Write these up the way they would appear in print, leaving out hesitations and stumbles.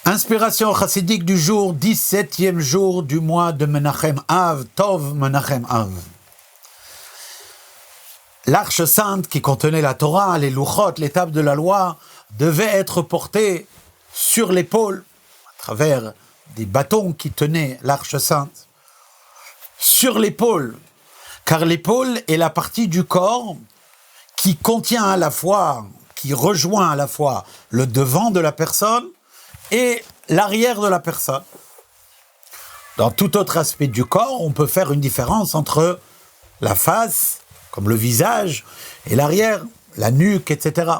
Inspiration chassidique du jour, 17e jour du mois de Menachem Av, Tov Menachem Av. L'arche sainte qui contenait la Torah, les louchot, les tables de la loi, devait être portée sur l'épaule, à travers des bâtons qui tenaient l'arche sainte, sur l'épaule, car l'épaule est la partie du corps qui contient à la fois, qui rejoint à la fois le devant de la personne et l'arrière de la personne. Dans tout autre aspect du corps, on peut faire une différence entre la face, comme le visage, et l'arrière, la nuque, etc.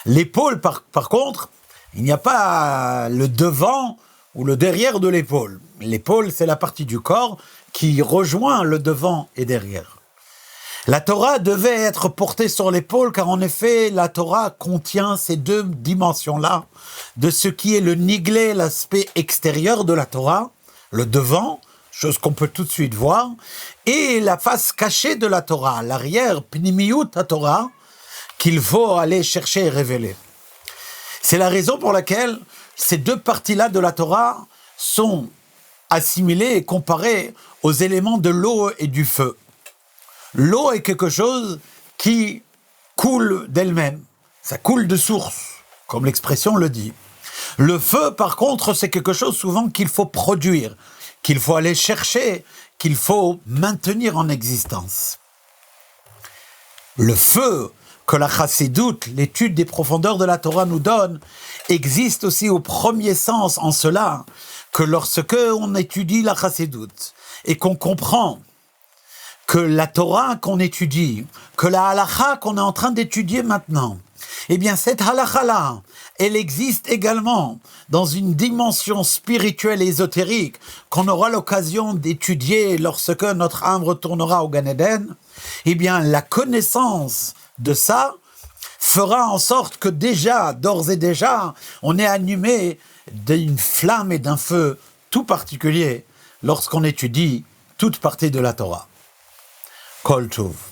L'épaule, par contre, il n'y a pas le devant ou le derrière de l'épaule. L'épaule, c'est la partie du corps qui rejoint le devant et derrière. La Torah devait être portée sur l'épaule, car en effet, la Torah contient ces deux dimensions-là, de ce qui est le niglé, l'aspect extérieur de la Torah, le devant, chose qu'on peut tout de suite voir, et la face cachée de la Torah, l'arrière, pnimiyut à Torah, qu'il faut aller chercher et révéler. C'est la raison pour laquelle ces deux parties-là de la Torah sont assimilées et comparées aux éléments de l'eau et du feu. L'eau est quelque chose qui coule d'elle-même, ça coule de source, comme l'expression le dit. Le feu, par contre, c'est quelque chose souvent qu'il faut produire, qu'il faut aller chercher, qu'il faut maintenir en existence. Le feu que la chassidoute, l'étude des profondeurs de la Torah nous donne, existe aussi au premier sens en cela que lorsque on étudie la chassidoute et qu'on comprend que la Torah qu'on étudie, que la halakha qu'on est en train d'étudier maintenant, eh bien cette halakha-là, elle existe également dans une dimension spirituelle et ésotérique qu'on aura l'occasion d'étudier lorsque notre âme retournera au Gan Eden. Eh bien la connaissance de ça fera en sorte que déjà, d'ores et déjà, on est animé d'une flamme et d'un feu tout particulier lorsqu'on étudie toute partie de la Torah. Kol Tov.